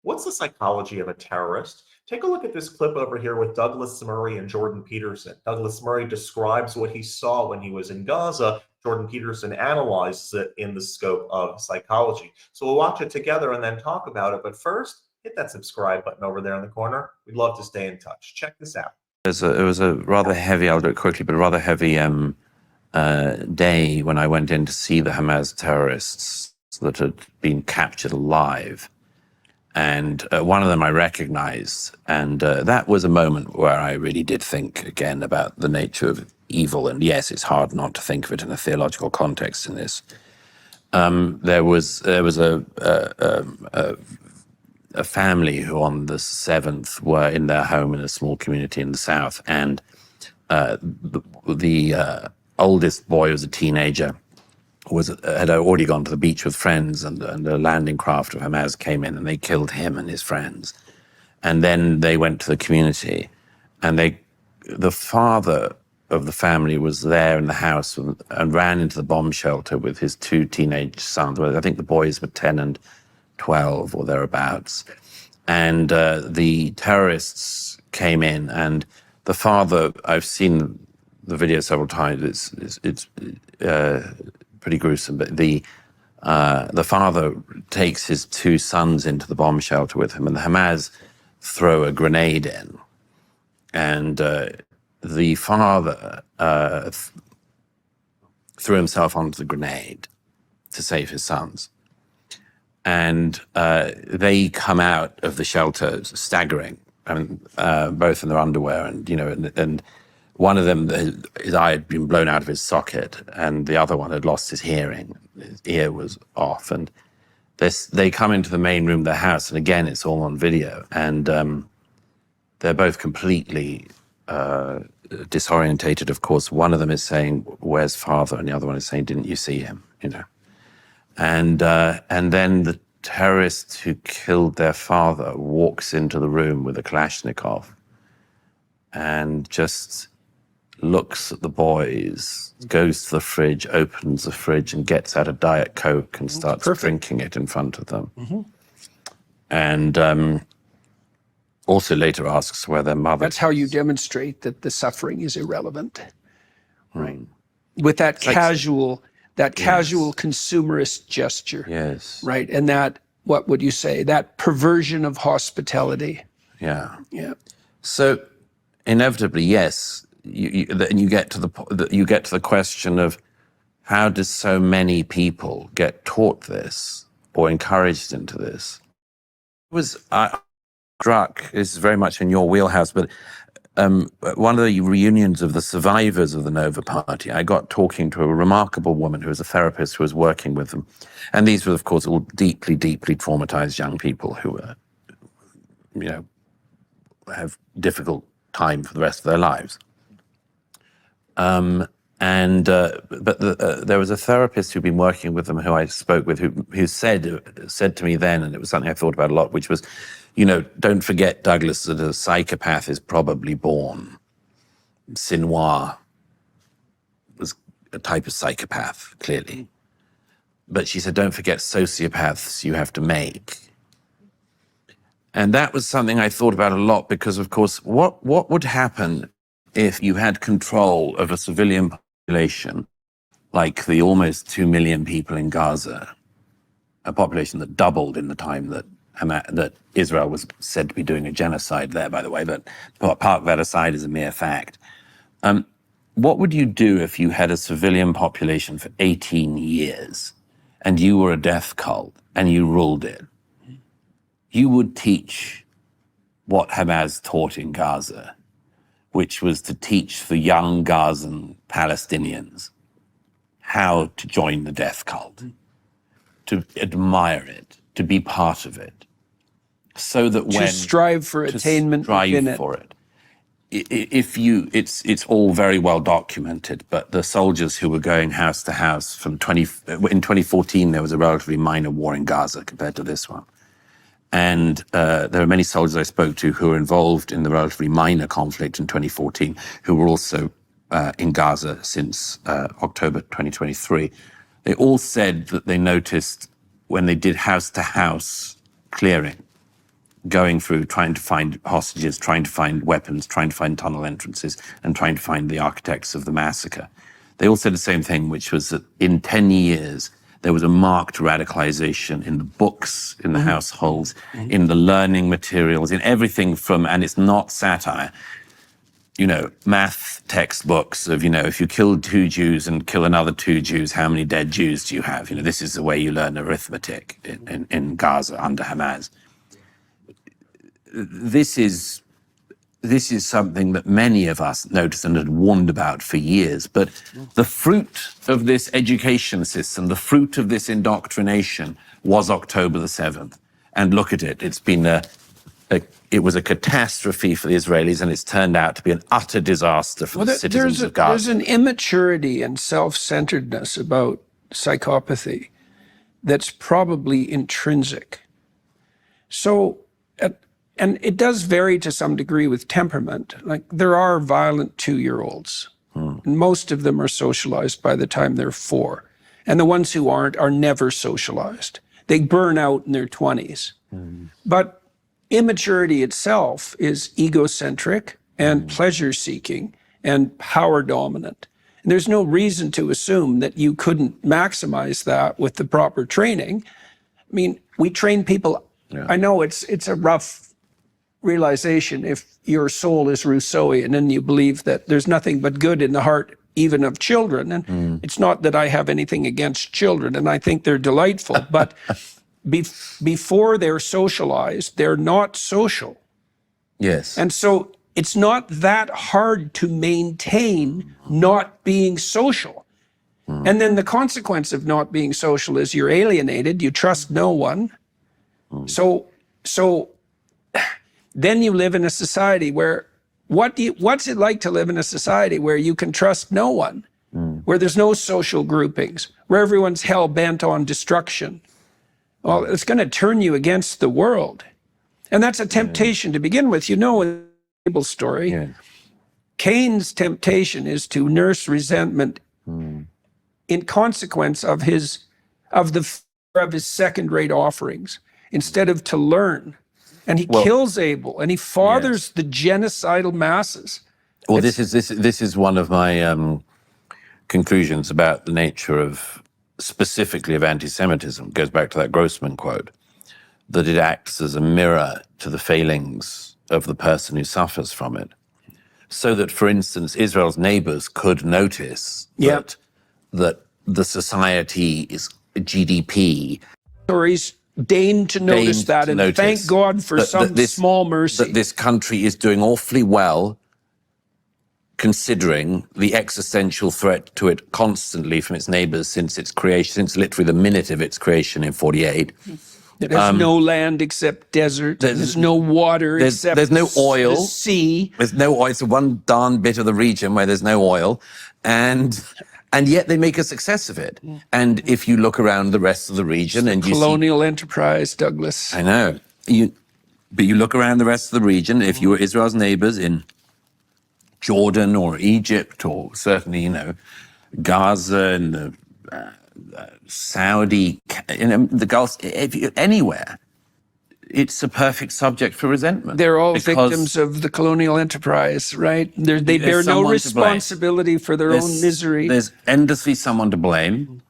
What's the psychology of a terrorist? Take a look at this clip over here with Douglas Murray and Jordan Peterson. Douglas Murray describes what he saw when he was in Gaza. Jordan Peterson analyzes it in the scope of psychology. So we'll watch it together and then talk about it. But first, hit that subscribe button over there in the corner. We'd love to stay in touch. Check this out. It was a rather heavy, I'll do it quickly, but a rather heavy day when I went in to see the Hamas terrorists that had been captured alive. And one of them I recognized. And that was a moment where I really did think again about the nature of evil. And yes, it's hard not to think of it in a theological context in this. There was a family who on the 7th were in their home in a small community in the south. And the oldest boy was a teenager, had already gone to the beach with friends, and a landing craft of Hamas came in and they killed him and his friends. And then they went to the community, and the father of the family was there in the house and ran into the bomb shelter with his 2 teenage sons. I think the boys were 10 and 12 or thereabouts. And the terrorists came in, and the father, I've seen the video several times, it's pretty gruesome, but the father takes his 2 sons into the bomb shelter with him, and the Hamas throw a grenade in, and the father threw himself onto the grenade to save his sons. And they come out of the shelter staggering, both in their underwear, and one of them, his eye had been blown out of his socket, and the other one had lost his hearing. His ear was off. And they come into the main room of the house, and again, it's all on video. And they're both completely disorientated, of course. One of them is saying, "Where's father?" And the other one is saying, "Didn't you see him?" And then the terrorist who killed their father walks into the room with a Kalashnikov and just looks at the boys, goes to the fridge, opens the fridge, and gets out a Diet Coke and starts drinking it in front of them. Mm-hmm. And also later asks where their mother That's how you demonstrate that the suffering is irrelevant, right? With that casual consumerist gesture. Yes. Right, and that, what would you say, that perversion of hospitality. Yeah. Yeah. So inevitably, yes, you get to the question of how does so many people get taught this or encouraged into this? I struck is very much in your wheelhouse, but one of the reunions of the survivors of the Nova Party, I got talking to a remarkable woman who was a therapist who was working with them. And these were, of course, all deeply, deeply traumatized young people who were, have difficult time for the rest of their lives. But there was a therapist who'd been working with them who I spoke with who said to me then, and it was something I thought about a lot, which was, don't forget, Douglas, that a psychopath is probably born. Sinoir was a type of psychopath, clearly. But she said, don't forget, sociopaths you have to make. And that was something I thought about a lot because, of course, what would happen if you had control of a civilian population like the almost 2 million people in Gaza, a population that doubled in the time that Israel was said to be doing a genocide there, by the way, but park that aside as a mere fact. What would you do if you had a civilian population for 18 years and you were a death cult and you ruled it? You would teach what Hamas taught in Gaza, which was to teach the young Gazan Palestinians how to join the death cult, to admire it, to be part of it, so that when to strive for attainment within it. It's all very well documented, but the soldiers who were going house to house in 2014, there was a relatively minor war in Gaza compared to this one. And there are many soldiers I spoke to who were involved in the relatively minor conflict in 2014, who were also in Gaza since October 2023. They all said that they noticed when they did house-to-house clearing going through, trying to find hostages, trying to find weapons, trying to find tunnel entrances, and trying to find the architects of the massacre. They all said the same thing, which was that in 10 years, there was a marked radicalization in the books, in the households, in the learning materials, in everything from, and it's not satire, math textbooks of, if you kill 2 Jews and kill another 2 Jews, how many dead Jews do you have? This is the way you learn arithmetic in Gaza under Hamas. This is something that many of us noticed and had warned about for years. But the fruit of this education system, the fruit of this indoctrination was October the 7th. And look at it. It's been it was a catastrophe for the Israelis, and it's turned out to be an utter disaster for the citizens of Gaza. There's an immaturity and self-centeredness about psychopathy that's probably intrinsic. So, and it does vary to some degree with temperament. Like, there are violent 2-year-olds. And most of them are socialized by the time they're 4. And the ones who aren't are never socialized. They burn out in their 20s. But immaturity itself is egocentric and pleasure-seeking and power-dominant. And there's no reason to assume that you couldn't maximize that with the proper training. I mean, we train people. Yeah. I know it's a rough realization if your soul is Rousseauian and you believe that there's nothing but good in the heart even of children. And it's not that I have anything against children, and I think they're delightful, but before they're socialized, they're not social. Yes. And so it's not that hard to maintain not being social. And then the consequence of not being social is you're alienated, you trust no one. So then you live in a society where, what's it like to live in a society where you can trust no one, where there's no social groupings, where everyone's hell-bent on destruction? Well, it's going to turn you against the world. And that's a temptation to begin with. In the Bible story, Cain's temptation is to nurse resentment in consequence of his second-rate offerings, instead of to learn. And he kills Abel, and he fathers the genocidal masses. Well, this is one of my conclusions about the nature of, specifically of anti-Semitism. It goes back to that Grossman quote, that it acts as a mirror to the failings of the person who suffers from it. So that, for instance, Israel's neighbors could notice that the society is GDP. Stories deign to notice that, and thank God for some small mercy. That this country is doing awfully well, considering the existential threat to it constantly from its neighbors since its creation, since literally the minute of its creation in 48. There's no land except desert. There's no water except there's no oil. The sea. There's no oil. It's the one darn bit of the region where there's no oil. And yet they make a success of it. And if you look around the rest of the region and you see colonial enterprise, Douglas. I know. But you look around the rest of the region, if you were Israel's neighbors in Jordan or Egypt or certainly, Gaza and the Saudi, the Gulf, anywhere, it's a perfect subject for resentment. They're all victims of the colonial enterprise, right? They bear no responsibility for their own misery. There's endlessly someone to blame.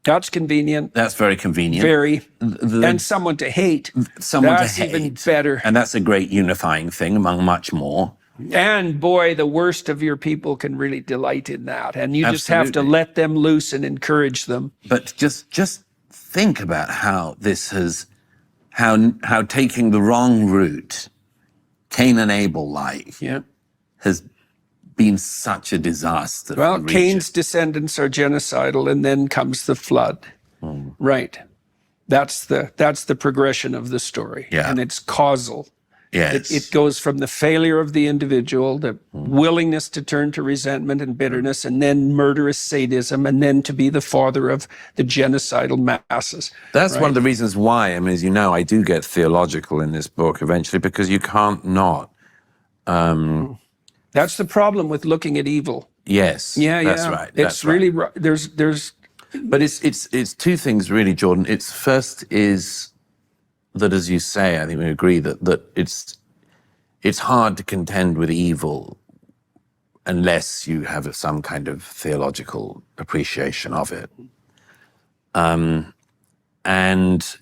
That's convenient. That's very convenient. Very. And someone to hate. That's even better. And that's a great unifying thing among much more. And boy, the worst of your people can really delight in that. And you just have to let them loose and encourage them. But just think about how this has, how taking the wrong route, Cain and Abel-like, has been such a disaster. Well, Cain's descendants are genocidal, and then comes the flood. Right. That's the progression of the story. Yeah. And it's causal. Yes. It goes from the failure of the individual, the willingness to turn to resentment and bitterness, and then murderous sadism, and then to be the father of the genocidal masses. That's one of the reasons why, as you know, I do get theological in this book eventually, because you can't not. That's the problem with looking at evil. Yes. That's right. It's really right. There's. But it's two things really, Jordan. It's first is that, as you say, I think we agree that it's hard to contend with evil unless you have some kind of theological appreciation of it. But the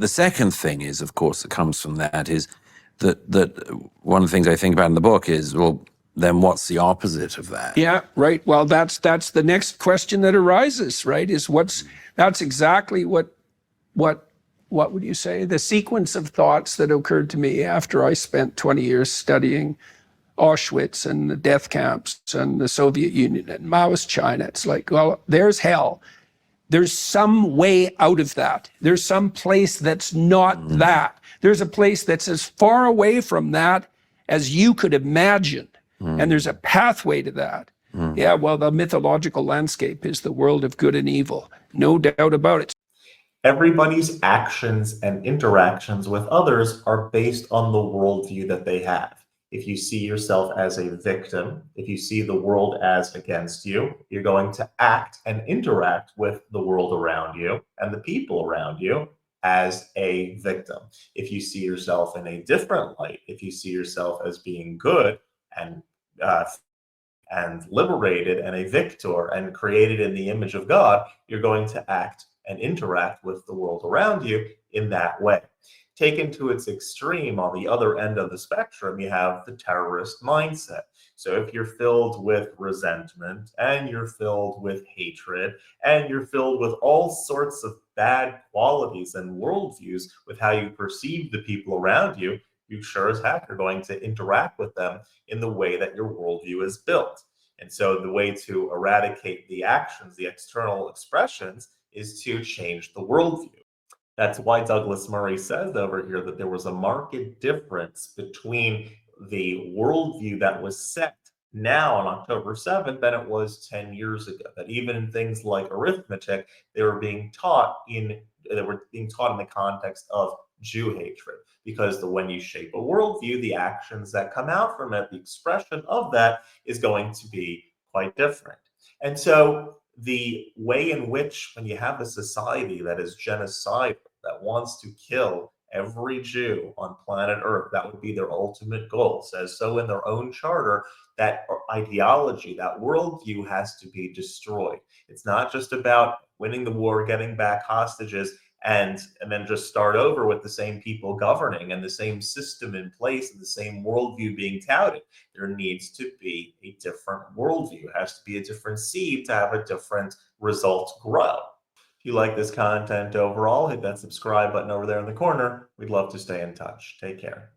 second thing is, of course, that comes from that is that one of the things I think about in the book is, well, then what's the opposite of that? Yeah, right. Well, that's the next question that arises, right? That's exactly what would you say? The sequence of thoughts that occurred to me after I spent 20 years studying Auschwitz and the death camps and the Soviet Union and Maoist China. It's like, well, there's hell. There's some way out of that. There's some place that's not that. There's a place that's as far away from that as you could imagine. And there's a pathway to that. Yeah, well, the mythological landscape is the world of good and evil. No doubt about it. Everybody's actions and interactions with others are based on the worldview that they have. If you see yourself as a victim, if you see the world as against you, you're going to act and interact with the world around you and the people around you as a victim. If you see yourself in a different light, if you see yourself as being good and liberated and a victor and created in the image of God, you're going to act and interact with the world around you in that way. Taken to its extreme, on the other end of the spectrum, you have the terrorist mindset. So if you're filled with resentment and you're filled with hatred and you're filled with all sorts of bad qualities and worldviews with how you perceive the people around you, you sure as heck are going to interact with them in the way that your worldview is built. And so the way to eradicate the actions, the external expressions, is to change the worldview. That's why Douglas Murray says over here that there was a marked difference between the worldview that was set now on October 7th than it was 10 years ago. That even in things like arithmetic, they were being taught in the context of Jew hatred. Because when you shape a worldview, the actions that come out from it, the expression of that is going to be quite different. And so the way in which, when you have a society that is genocidal, that wants to kill every Jew on planet Earth, that would be their ultimate goal, says so in their own charter, that ideology, that worldview has to be destroyed. It's not just about winning the war, getting back hostages, and then just start over with the same people governing and the same system in place and the same worldview being touted. There needs to be a different worldview. It has to be a different seed to have a different result grow. If you like this content overall, hit that subscribe button over there in the corner. We'd love to stay in touch. Take care.